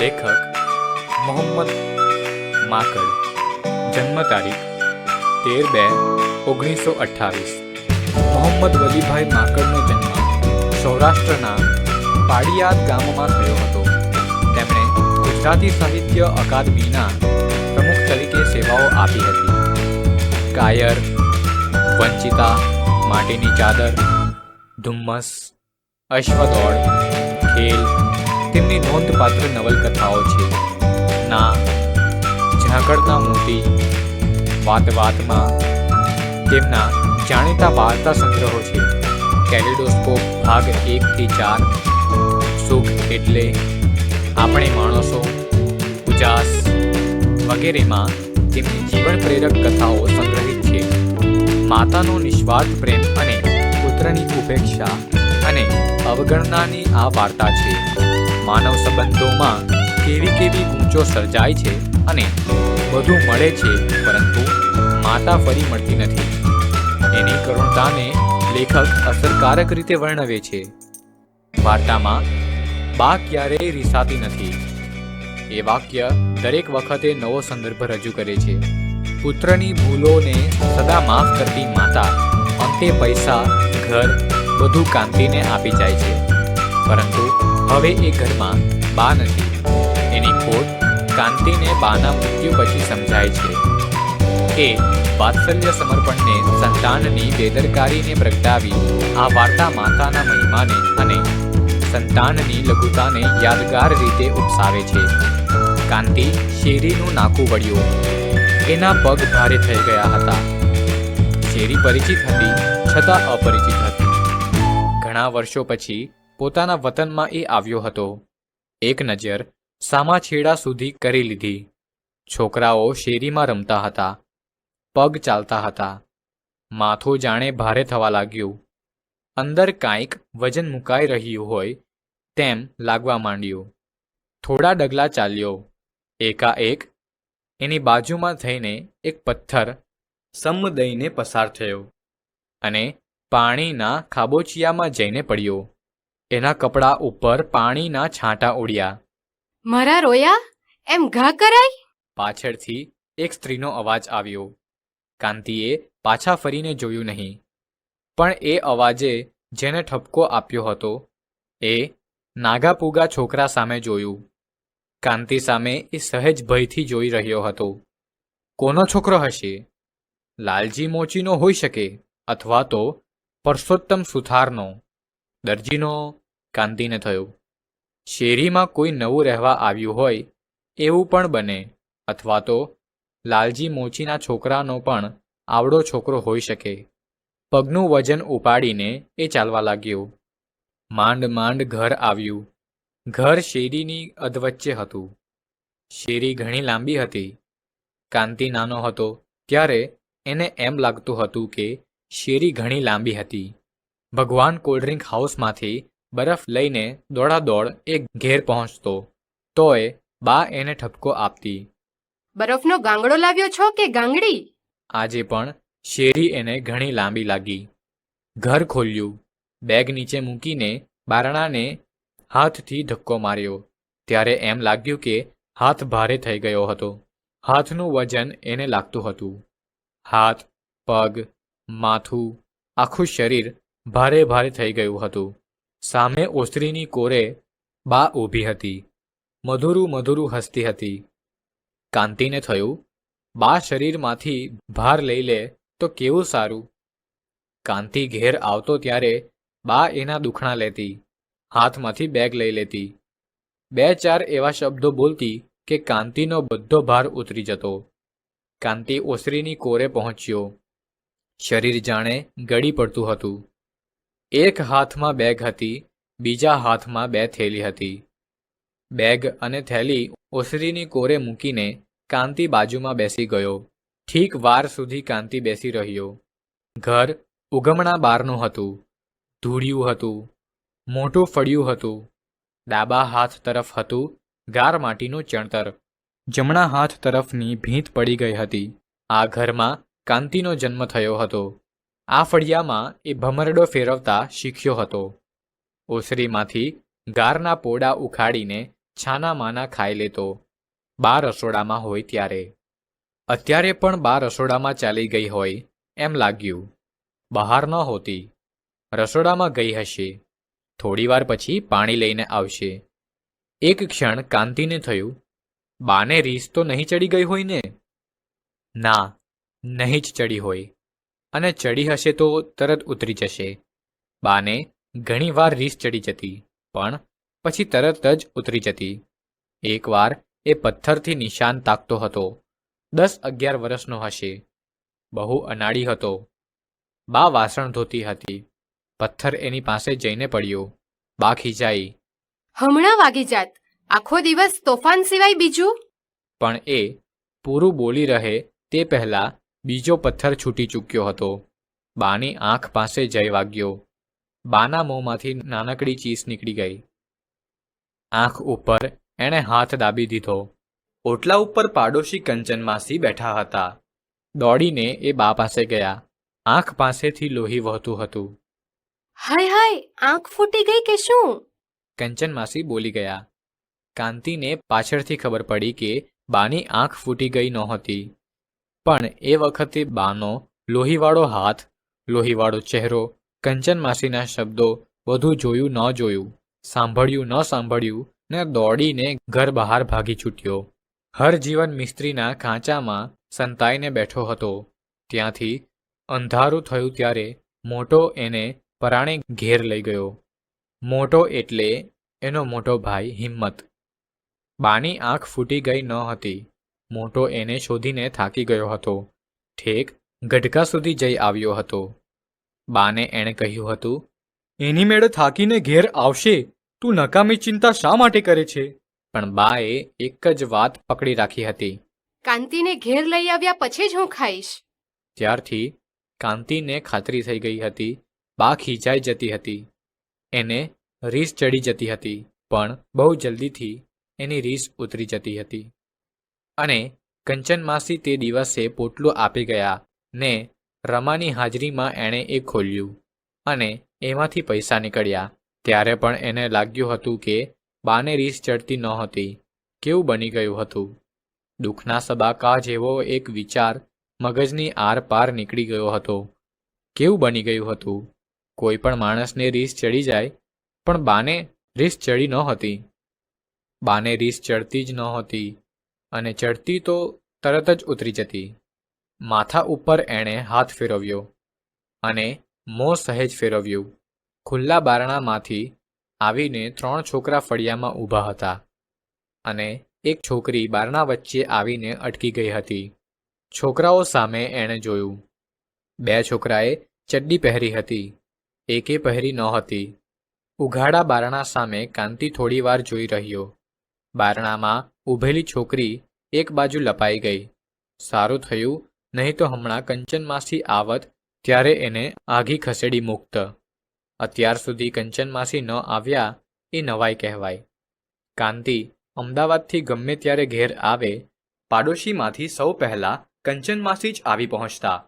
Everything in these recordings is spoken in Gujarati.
લેખક મોહમ્મદ માકડ. જન્મ તારીખ 13/2/1928. મોહમ્મદ વલીભાઈ માકડનો જન્મ સૌરાષ્ટ્રના પાડિયાદ ગામમાં થયો હતો. તેમણે ગુજરાતી સાહિત્ય અકાદમીના પ્રમુખ તરીકે સેવાઓ આપી હતી. કાયર, વંચિતા, માટીની ચાદર, ધુમ્મસ, અશ્વદોડ, ખેલ તેમની નોંધપાત્ર નવલકથાઓ છે. ના, ઝાકળના મોતી, વાત વાતમાં તેમના જાણીતા વાર્તા સંગ્રહો છે. કેલિડોસ્કોપ ભાગ 1-4, સુખ એટલે, આપણે માણસો, ઉજાસ વગેરેમાં તેમની જીવન પ્રેરક કથાઓ સંગ્રહિત છે. માતાનો નિસ્વાર્થ પ્રેમ અને પુત્રની ઉપેક્ષા અને અવગણનાની આ વાર્તા છે. માનવ સંબંધોમાં કેવી કેવી ગૂંચો સર્જાય છે અને બધું મળે છે, પરંતુ માતા ફરી મળતી નથી. એની કરુણતાને લેખક અસરકારક રીતે વર્ણવે છે. વાર્તામાં બા ક્યારેય રિસાતી નથી એ વાક્ય દરેક વખતે નવો સંદર્ભ રજૂ કરે છે. પુત્રની ભૂલોને સદા માફ કરતી માતા અંતે પૈસા, ઘર બધું કાંતિને આપી જાય છે, પરંતુ હવે એ ઘરમાં બા નથી. એની ખોટ કાંતિને બાના મૃત્યુ પછી સમજાય છે. એ વાત્સલ્ય સમર્પણને, સંતાનની બેદરકારીને પ્રગટાવી આ વાર્તા માતાના મહિમાને અને સંતાનની લઘુતાને યાદગાર રીતે ઉપસાવે છે. કાંતિ શેરીનું નાકું વળ્યું. એના પગ ભારે થઈ ગયા હતા. શેરી પરિચિત હતી, છતાં અપરિચિત હતી. ઘણા વર્ષો પછી પોતાના વતનમાં એ આવ્યો હતો. એક નજર સામા છેડા સુધી કરી લીધી. છોકરાઓ શેરીમાં રમતા હતા, પગ ચાલતા હતા. માથું જાણે ભારે થવા લાગ્યું. અંદર કાંઈક વજન મુકાઈ રહ્યું હોય તેમ લાગવા માંડ્યું. થોડા ડગલા ચાલ્યો. એકાએક એની બાજુમાં થઈને એક પથ્થર સમ દઈને પસાર થયો અને પાણીના ખાબોચિયામાં જઈને પડ્યો. એના કપડા ઉપર પાણીના છાંટા ઉડ્યા. મારા રોયા એમ ઘા કરાય? પાછળથી એક સ્ત્રીનો અવાજ આવ્યો. કાંતિએ પાછા ફરીને જોયું નહીં, પણ એ અવાજે જેને ઠપકો આપ્યો હતો એ નાગાપૂગા છોકરા સામે જોયું. કાંતિ સામે એ સહેજ ભયથી જોઈ રહ્યો હતો. કોનો છોકરો હશે? લાલજી મોચીનો હોઈ શકે, અથવા તો પરસોત્તમ સુથારનો, દરજીનો. કાંતિને થયું શેરીમાં કોઈ નવું રહેવા આવ્યું હોય એવું પણ બને, અથવા તો લાલજી મોચીના છોકરાનો પણ આવડો છોકરો હોઈ શકે. પગનું વજન ઉપાડીને એ ચાલવા લાગ્યો. માંડ માંડ ઘર આવ્યું. ઘર શેરીની અધવચ્ચે હતું. શેરી ઘણી લાંબી હતી. કાંતિ નાનો હતો ત્યારે એને એમ લાગતું હતું કે શેરી ઘણી લાંબી હતી. ભગવાન કોલ્ડ્રિંક હાઉસમાંથી બરફ લઈને દોડાદોડ એ ઘેર પહોંચતો, તોય બા એને ઠપકો આપતી. બરફનો ગાંગડો લાવ્યો છો કે ગાંગડી? આજે પણ શેરી એને ઘણી લાંબી લાગી. ઘર ખોલ્યું. બેગ નીચે મૂકીને બારણાને હાથથી ધક્કો માર્યો ત્યારે એમ લાગ્યું કે હાથ ભારે થઈ ગયો હતો. હાથનું વજન એને લાગતું હતું. હાથ, પગ, માથું, આખું શરીર ભારે ભારે થઈ ગયું હતું. સામે ઓસરીની કોરે બા ઊભી હતી. મધુરું મધુરું હસતી હતી. કાંતિને થયું બા શરીરમાંથી ભાર લઈ લે તો કેવું સારું. કાંતિ ઘેર આવતો ત્યારે બા એના દુખણા લેતી, હાથમાંથી બેગ લઈ લેતી. 2-4 એવા શબ્દો બોલતી કે કાંતિનો બધો ભાર ઉતરી જતો. કાંતિ ઓસરીની કોરે પહોંચ્યો. શરીર જાણે ગળી પડતું હતું. એક હાથમાં બેગ હતી, બીજા હાથમાં 2 થેલી હતી. બેગ અને થેલી ઓસરીની કોરે મૂકીને કાંતિ બાજુમાં બેસી ગયો. ઠીક વાર સુધી કાંતિ બેસી રહ્યો. ઘર ઉગમણા બારનું હતું. ધૂળિયું હતું, મોટું ફળિયું હતું. ડાબા હાથ તરફ હતું ગાર માટીનું ચણતર. જમણા હાથ તરફની ભીંત પડી ગઈ હતી. આ ઘરમાં કાંતિનો જન્મ થયો હતો. આ ફળિયામાં એ ભમરડો ફેરવતા શીખ્યો હતો. ઓસરીમાંથી ગારના પોડા ઉખાડીને છાના માના ખાઈ લેતો, બા રસોડામાં હોય ત્યારે. અત્યારે પણ બા રસોડામાં ચાલી ગઈ હોય એમ લાગ્યું. બહાર ન હોતી, રસોડામાં ગઈ હશે. થોડીવાર પછી પાણી લઈને આવશે. એક ક્ષણ કાંતિને થયું, બાને રીસ તો નહીં ચડી ગઈ હોય ને? ના, નહીં જ ચડી હોય, અને ચડી હશે તો તરત ઉતરી જશે. બાને ઘણીવાર રીસ ચડી જતી, પણ પછી તરત જ ઉતરી જતી. એકવાર એ પથ્થરથી નિશાન તાકતો હતો. 10-11 વર્ષનો હશે. બહુ અનાળી હતો. બા વાસણ ધોતી હતી. પથ્થર એની પાસે જઈને પડ્યો. બા ખીજાઈ. હમણાં વાગી જાત. આખો દિવસ તોફાન સિવાય બીજું. પણ એ પૂરું બોલી રહે તે પહેલા બીજો પથ્થર છૂટી ચૂક્યો હતો. બાની આંખ પાસે જઈ વાગ્યો. બાના મોંમાંથી નાનકડી ચીસ નીકળી ગઈ. આંખ ઉપર એણે હાથ દાબી દીધો. ઓટલા ઉપર પાડોશી કંચન માસી બેઠા હતા. દોડીને એ બા પાસે ગયા. આંખ પાસેથી લોહી વહતું હતું. હાય હાય, આંખ ફૂટી ગઈ કે શું? કંચન માસી બોલી ગયા. કાંતિને પાછળથી ખબર પડી કે બાની આંખ ફૂટી ગઈ નહોતી, પણ એ વખતે બાનો લોહીવાળો હાથ, લોહીવાળો ચહેરો, કંચન માસીના શબ્દો બધું જોયું ન જોયું, સાંભળ્યું ન સાંભળ્યું ને દોડીને ઘર બહાર ભાગી છૂટ્યો. હરજીવન મિસ્ત્રીના ખાંચામાં સંતાઈને બેઠો હતો. ત્યાંથી અંધારું થયું ત્યારે મોટો એને પરાણે ઘેર લઈ ગયો. મોટો એટલે એનો મોટો ભાઈ હિંમત. બાની આંખ ફૂટી ગઈ ન હતી. મોટો એને શોધીને થાકી ગયો હતો. ઠેક ગઢકા સુધી જઈ આવ્યો હતો. બાને એણે કહ્યું હતું, એની મેળે થાકીને ઘેર આવશે, તું નકામી ચિંતા શા માટે કરે છે? પણ બાએ એક જ વાત પકડી રાખી હતી. કાંતિને ઘેર લઈ આવ્યા પછી જ હું ખાઈશ. ત્યારથી કાંતિને ખાતરી થઈ ગઈ હતી, બા ખીજાઈ જતી હતી. એને રીસ ચડી જતી હતી, પણ બહુ જલ્દીથી એની રીસ ઉતરી જતી હતી. અને કંચન માસી તે દિવસે પોટલું આપી ગયા ને રમાની હાજરીમાં એણે એ ખોલ્યું અને એમાંથી પૈસા નીકળ્યા. ત્યારે પણ એને લાગ્યું હતું કે બાને રીસ ચડતી નહોતી. કેવું બની ગયું હતું? દુઃખના સબાકા જેવો એક વિચાર મગજની આરપાર નીકળી ગયો હતો. કેવું બની ગયું હતું? કોઈ પણ માણસને રીસ ચડી જાય, પણ બાને રીસ ચડી નહોતી. બાને રીસ ચડતી જ નહોતી, અને ચડતી તો તરત જ ઉતરી જતી. માથા ઉપર એણે હાથ ફેરવ્યો અને મોં સહેજ ફેરવ્યું. ખુલ્લા બારણામાંથી આવીને 3 છોકરા ફળિયામાં ઊભા હતા, અને એક છોકરી બારણા વચ્ચે આવીને અટકી ગઈ હતી. છોકરાઓ સામે એણે જોયું. 2 છોકરાએ ચડ્ડી પહેરી હતી, એકે પહેરી નહોતી. ઉઘાડા બારણા સામે કાંતિ થોડીવાર જોઈ રહ્યો. બારણામાં ઊભેલી છોકરી એક બાજુ લપાઈ ગઈ. સારું થયું, નહીં તો હમણાં કંચન માસી આવત ત્યારે એને આઘી ખસેડી મૂકત. અત્યાર સુધી કંચન માસી ન આવ્યા એ નવાઈ કહેવાય. કાંતિ અમદાવાદથી ગમે ત્યારે ઘેર આવે, પાડોશીમાંથી સૌ પહેલા કંચન માસી જ આવી પહોંચતા.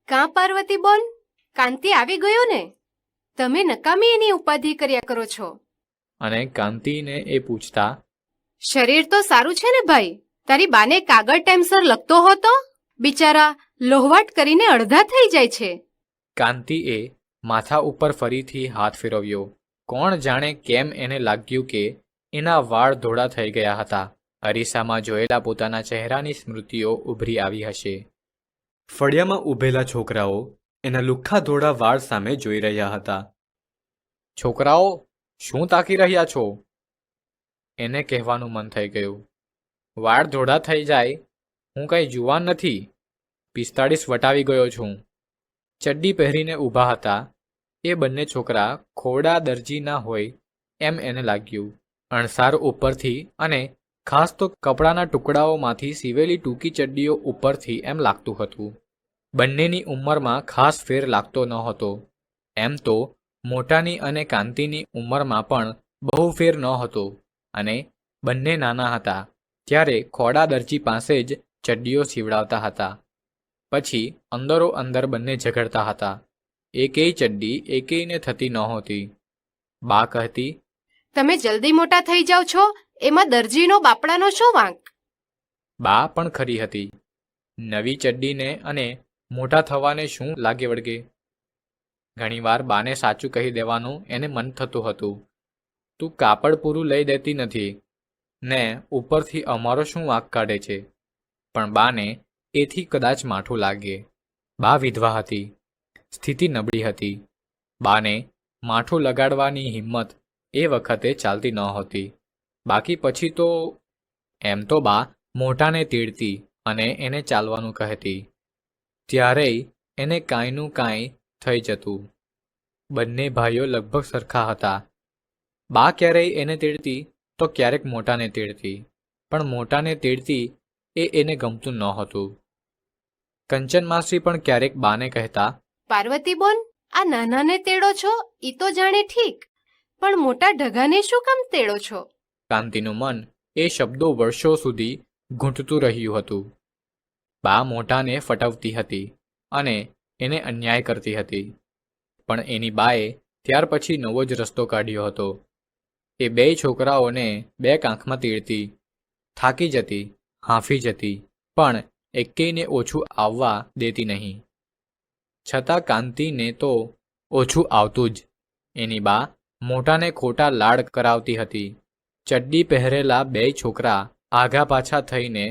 કાં પાર્વતી બોન, કાંતિ આવી ગયો ને? તમે નકામી એની ઉપાધિ કર્યા કરો છો. અને કાંતિને એ પૂછતા, શરીર તો સારું છે ને ભાઈ? તારી બાને કાગળ ટાઈમસર લખતો હતો? બિચારા લોહવાટ કરીને અડધા થઈ જાય છે. કાંતિએ માથા ઉપર ફરીથી હાથ ફેરવ્યો. કોણ જાણે કેમ એને લાગ્યું કે એના વાળ ધોળા થઈ ગયા હતા. અરીસામાં જોયેલા પોતાના ચહેરાની સ્મૃતિઓ ઉભરી આવી હશે. ફળિયામાં ઊભેલા છોકરાઓ એના લુખ્ખા ધોળા વાળ સામે જોઈ રહ્યા હતા. છોકરાઓ, શું તાકી રહ્યા છો? એને કહેવાનું મન થઈ ગયું. વાળ ધોળા થઈ જાય? હું કંઈ જુવાન નથી. 45 વટાવી ગયો છું. ચડ્ડી પહેરીને ઊભા હતા. એ બંને છોકરા ખોડા દરજીના હોય એમ એને લાગ્યું. અણસાર ઉપરથી અને ખાસ તો કપડાના ટુકડાઓમાંથી સીવેલી ટૂંકી ચડ્ડીઓ ઉપરથી એમ લાગતું હતું. બંનેની ઉંમરમાં ખાસ ફેર લાગતો નહોતો. એમ તો મોટાની અને કાંતિની ઉંમરમાં પણ બહુ ફેર નહોતો, અને બંને નાના હતા ત્યારે ખોડા દરજી પાસે જ ચડ્ડીઓ સીવડાવતા હતા. પછી અંદરો અંદર બંને ઝઘડતા હતા. એકેય ચડ્ડી એકેયને થતી નહોતી. બા કહેતી, તમે જલ્દી મોટા થઈ જાઓ છો એમાં દરજીનો બાપડાનો શું વાંક? બા પણ ખરી હતી. નવી ચડ્ડીને અને મોટા થવાને શું લાગે વળગે? ઘણીવાર બાને સાચું કહી દેવાનું એને મન થતું હતું. તું કાપડ પૂરું લઈ દેતી નથી ને ઉપરથી અમારો શું વાંક કાઢે છે? પણ બાને એથી કદાચ માઠું લાગે. બા વિધવા હતી. સ્થિતિ નબળી હતી. બાને માઠું લગાડવાની હિંમત એ વખતે ચાલતી નહોતી. બાકી પછી તો એમ તો બા મોટાને તેડતી અને એને ચાલવાનું કહેતી. ત્યારેય એને કાંઈનું કાંઈ થઈ જતું. બંને ભાઈઓ લગભગ સરખા હતા. બા ક્યારેય એને તેડતી તો ક્યારેક મોટાને તેડતી, પણ મોટાને તેડતી એ એને ગમતું નહોતું. કંચન માસી પણ ક્યારેક બાને કહેતા, પાર્વતી બોન, આ નાનાને તેડો છો ઈ તો જાણે ઠીક, પણ મોટા ઢગાને શું કામ તેડો છો? કાંતિનું મન એ શબ્દો વર્ષો સુધી ઘૂંટતું રહ્યું હતું. બા મોટાને ફટવતી હતી અને એને અન્યાય કરતી હતી, પણ એની બાએ ત્યાર પછી નવો જ રસ્તો કાઢ્યો હતો. એ બે છોકરાઓને બે કાંખમાં તેડતી, થાકી જતી, હાંફી જતી, પણ એકેયને ઓછું આવવા દેતી નહીં. છતાં કાંતિને તો ઓછું આવતું જ. એની બા મોટાને ખોટા લાડ કરાવતી હતી. ચડ્ડી પહેરેલા બે છોકરા આઘા પાછા થઈને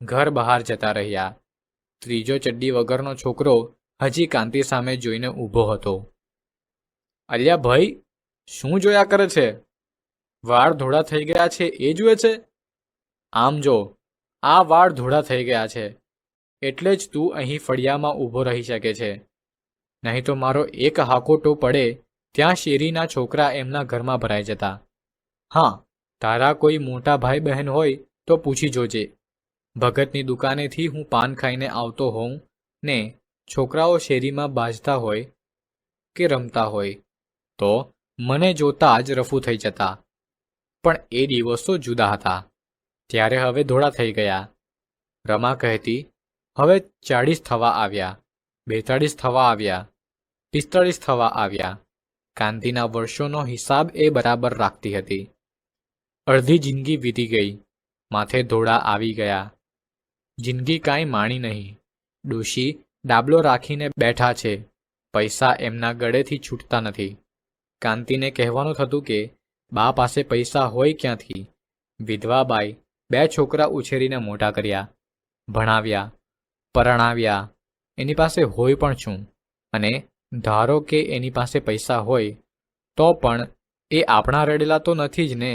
ઘર બહાર જતા રહ્યા. ત્રીજો ચડ્ડી વગરનો છોકરો હજી કાંતિ સામે જોઈને ઊભો હતો. અલ્યા ભાઈ, શું જોયા કરે છે? વાળ ધોળા થઈ ગયા છે એ જુએ છે? આમ જો, આ વાળ ધોળા થઈ ગયા છે એટલે જ તું અહીં ફળિયામાં ઊભો રહી શકે છે. નહીં તો મારો એક હાકોટો પડે ત્યાં શેરીના છોકરા એમના ઘરમાં ભરાઈ જતા. હા, તારા કોઈ મોટા ભાઈ બહેન હોય તો પૂછી જોજે. ભગતની દુકાનેથી હું પાન ખાઈને આવતો હોઉં ને છોકરાઓ શેરીમાં બાજતા હોય કે રમતા હોય તો મને જોતા જ રફુ થઈ જતા. પણ એ દિવસો જુદા હતા. ત્યારે હવે ધોળા થઈ ગયા. રમા કહેતી, હવે 40 થવા આવ્યા, 42 થવા આવ્યા, 45 થવા આવ્યા. કાંતિના વર્ષોનો હિસાબ એ બરાબર રાખતી હતી. અડધી જિંદગી વીતી ગઈ. માથે ધોળા આવી ગયા. જિંદગી કાંઈ માણી નહીં. ડોશી ડાબલો રાખીને બેઠા છે. પૈસા એમના ગળેથી છૂટતા નથી. કાંતિને કહેવાનું થતું કે બા પાસે પૈસા હોય ક્યાંથી? વિધવા બાઈ 2 છોકરા ઉછેરીને મોટા કર્યા, ભણાવ્યા, પરણાવ્યા. એની પાસે હોય પણ શું? અને ધારો કે એની પાસે પૈસા હોય તો પણ એ આપણા રડેલા તો નથી જ ને.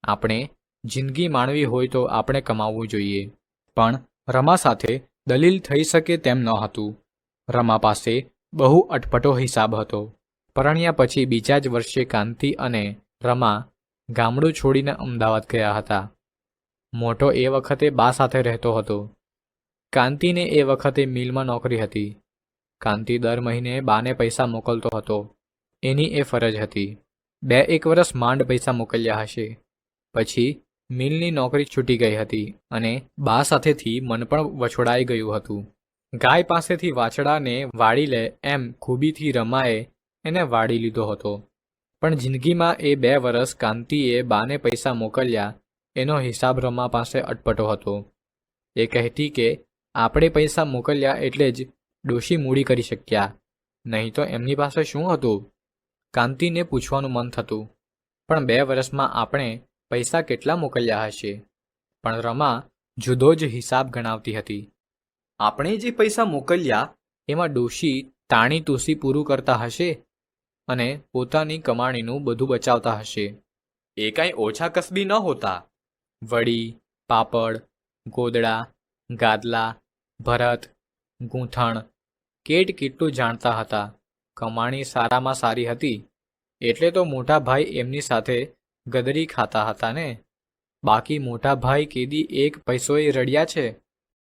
આપણે જિંદગી માણવી હોય તો આપણે કમાવવું જોઈએ. પણ રમા સાથે દલીલ થઈ શકે તેમ ન હતું. રમા પાસે બહુ અટપટો હિસાબ હતો. પરણ્યા પછી બીજા જ વર્ષે કાંતિ અને રમા ગામડું છોડીને અમદાવાદ ગયા હતા. મોટો એ વખતે બા સાથે રહેતો હતો. કાંતિને એ વખતે મિલમાં નોકરી હતી. કાંતિ દર મહિને બાને પૈસા મોકલતો હતો. એની એ ફરજ હતી. 2-1 વર્ષ માંડ પૈસા મોકલ્યા હશે. પછી મિલની નોકરી છૂટી ગઈ હતી અને બા સાથેથી મન પણ વછોડાઈ ગયું હતું. ગાય પાસેથી વાછડાને વાળી લે એમ ખૂબીથી રમાએ એને વાળી લીધો હતો. પણ જિંદગીમાં એ 2 વર્ષ કાંતિએ બાને પૈસા મોકલ્યા એનો હિસાબ રમા પાસે અટપટો હતો. એ કહેતી કે આપણે પૈસા મોકલ્યા એટલે જ ડોશી મૂડી કરી શક્યા, નહીં તો એમની પાસે શું હતું? કાંતિને પૂછવાનું મન થતું, પણ 2 વર્ષમાં આપણે પૈસા કેટલા મોકલ્યા હશે? પણ રમા જુદો જ હિસાબ ગણાવતી હતી. આપણે જે પૈસા મોકલ્યા એમાં ડોશી તાણી તૂસી પૂરું કરતા હશે અને પોતાની કમાણીનું બધું બચાવતા હશે. એ કાંઈ ઓછા કસબી ન હોતા. વડી, પાપડ, ગોદડા, ગાદલા, ભરત, ગૂંથણ કેટલું જાણતા હતા. કમાણી સારામાં સારી હતી એટલે તો મોટા ભાઈ એમની સાથે ગદરી ખાતા હતા ને. બાકી મોટા ભાઈ કેદી એક પૈસોય રડ્યા છે?